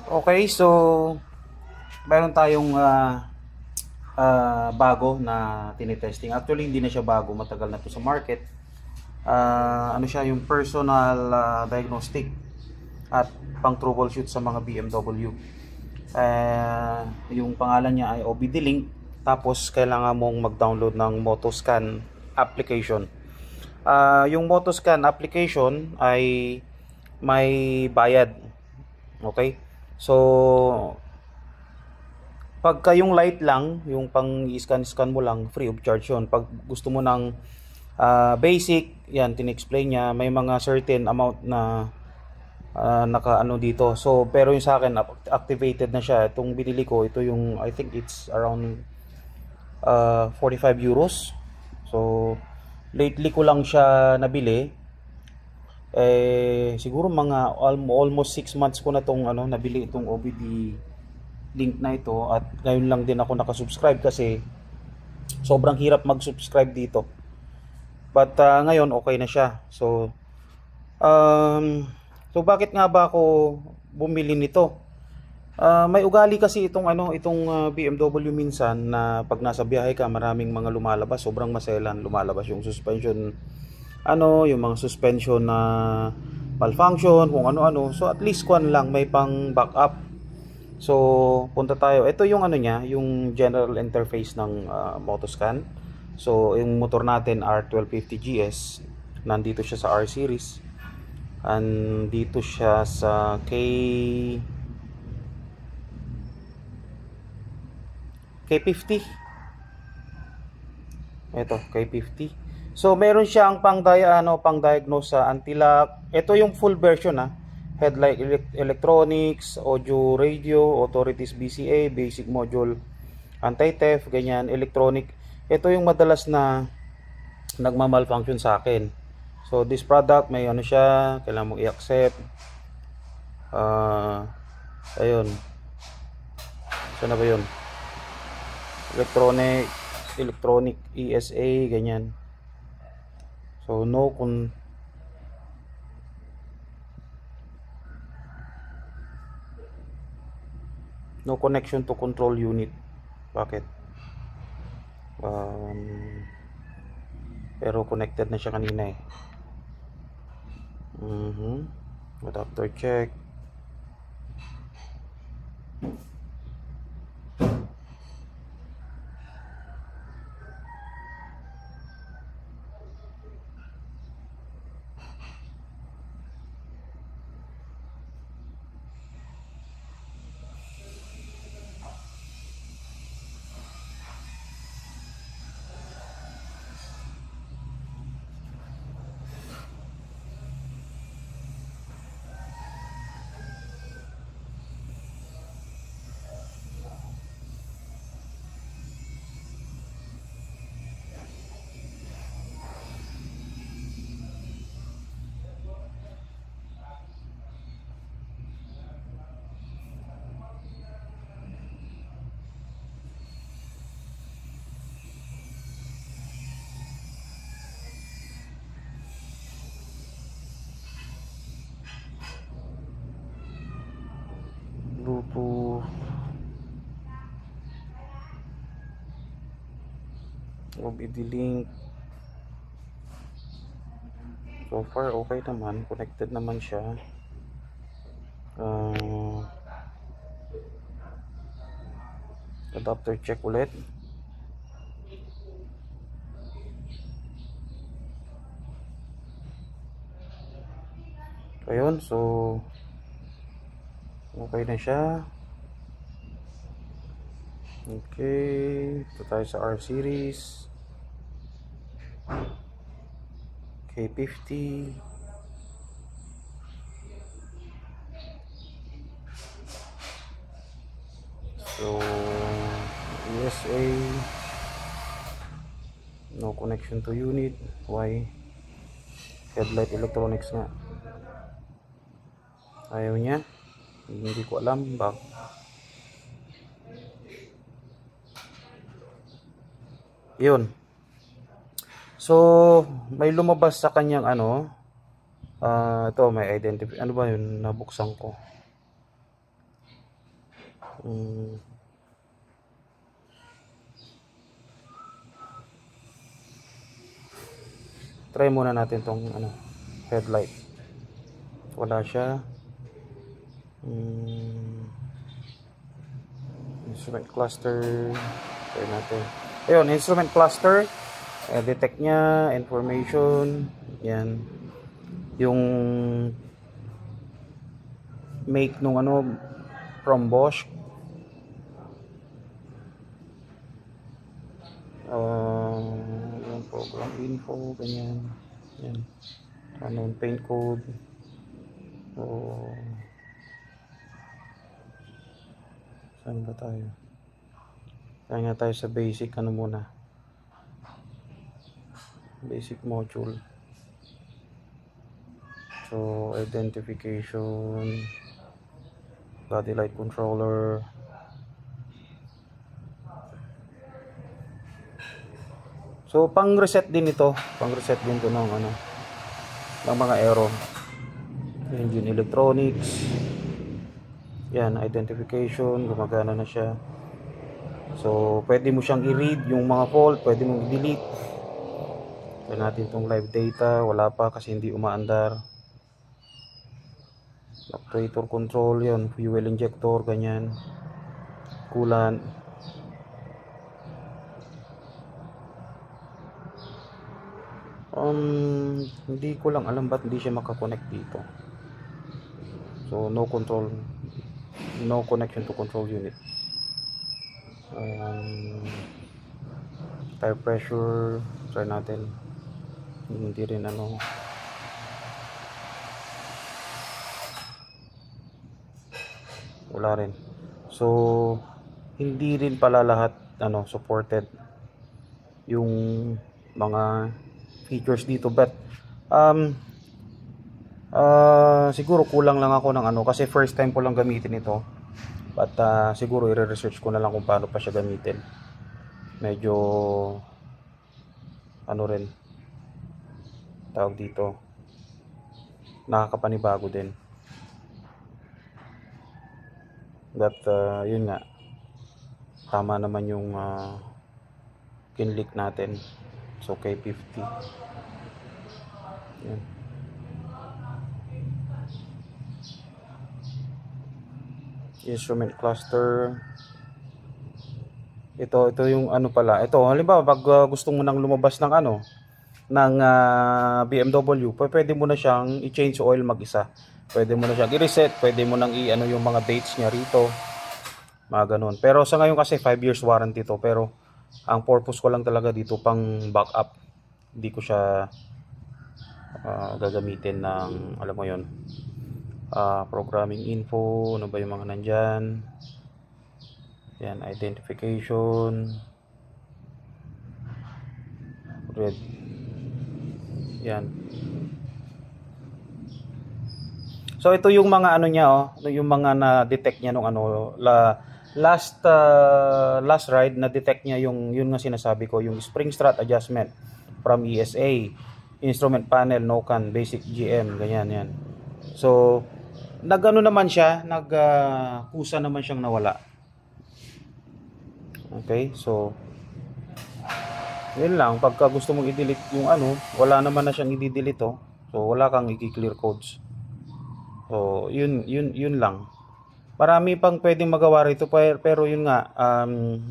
Okay, so meron tayong bago na tinitesting. Actually, hindi na siya bago, matagal na to sa market. Ano siya, yung personal diagnostic at pang troubleshoot sa mga BMW. Yung pangalan niya ay OBD Link. Tapos kailangan mong mag-download ng Motoscan application. Yung Motoscan application ay may bayad. Okay? So, pagka yung light lang, yung pang i-scan mo lang, free of charge yun. Pag gusto mo ng basic, yan, tinexplain niya, may mga certain amount na naka-ano dito. So, pero yung sa akin, activated na siya. Itong binili ko, ito yung, I think it's around 45 euros. So, lately ko lang siya nabili. Siguro mga almost 6 months ko na tong nabili itong OBD link na ito, at ngayon lang din ako nakasubscribe kasi sobrang hirap mag-subscribe dito. But ngayon okay na siya. So bakit nga ba ako bumili nito? May ugali kasi itong BMW minsan na pag nasa biyahe ka, maraming mga lumalabas, sobrang maselan lumalabas yung suspension, yung mga suspension na malfunction, kung ano-ano. So at least kuan lang, may pang backup. So punta tayo. Ito yung niya, yung general interface ng Motoscan. So yung motor natin R1250 GS, nandito siya sa R series. Andito siya sa K50. Ito, K50. So meron siyang pang-diagnose sa anti-lock. Ito yung full version Headlight electronics, audio radio, authorities BCA, basic module, anti-theft, ganyan, electronic. Ito yung madalas na nagma-malfunction sa akin. So this product may siya, kailangan mong i-accept. Ayun. Saan na ba yun? Electronic ESA, ganyan. So no connection to control unit. Bakit? Pero connected na siya kanina Adapter check. Bluetooth, OBD link. So far okay naman, connected naman siya. Adapter check ulit. Ayun, so okay na siya. Okay, ito tayo sa R series K50. So ESA, no connection to unit. Why? Headlight electronics nga, ayaw niya. Hindi ko alam bakit. Yun. So may lumabas sa kanyang ito may identify. Ano ba yun? Nabuksan ko. Try muna natin tong headlight. Wala siya. Instrument cluster. Try natin. Ayun, instrument cluster. Detect niya, information. Yan. Yung make nung from Bosch. Yung program info, ganyan. Yan. Paint code. Saan ba tayo? Kaya nga tayo sa basic muna. Basic module. So, identification, body light controller. So, pang-reset din ito. Pang-reset din ito ng mga aero. Engine electronics. Yan, identification. Gumagana na siya. So, pwede mo siyang i-read yung mga fault. Pwede mong i-delete. Kaya natin itong live data. Wala pa kasi hindi umaandar. Actuator control yun. Fuel injector, ganyan. Coolant. Hindi ko lang alam ba't hindi siya makakonect dito. So no connection to control unit. Tire pressure, try natin. Hindi rin wala rin. So hindi rin pala lahat supported yung mga features dito, but siguro kulang lang ako ng kasi first time ko lang gamitin ito, but siguro i-research ko na lang kung paano pa siya gamitin. Medyo rin tawag dito, nakakapanibago din, but yun nga, tama naman yung kinlik natin. So K50. Yan. Instrument cluster. Ito yung pala. Ito, halimbawa pag gusto mo nang lumabas ng ng BMW, pwede mo na siyang i-change oil mag-isa. Pwede mo na siyang i-reset, pwede mo nang yung mga dates niya rito. Mga ganun. Pero sa ngayon kasi 5 years warranty to, pero ang purpose ko lang talaga dito pang backup. Hindi ko siya gagamitin ng alam mo yon, programming info, ano ba yung mga nandyan. Yan, identification, red. Yan. So ito yung mga niya, yung mga na-detect niya nung last ride, na-detect niya yun nga sinasabi ko, yung spring strut adjustment from ESA, instrument panel, no-can, basic GM, ganyan yan. So, naman siya, kusa naman siyang nawala. Okay, so, yun lang, pagka gusto mong i-delete yung wala naman na siyang i-delete so wala kang i-clear codes. So, yun lang. Marami pang pwedeng magawa rito, pero yun nga,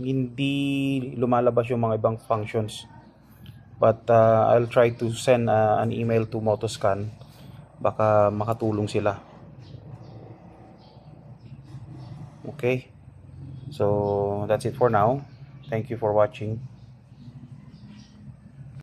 hindi lumalabas yung mga ibang functions. But I'll try to send an email to Motoscan. Baka makatulong sila. Okay. So that's it for now. Thank you for watching.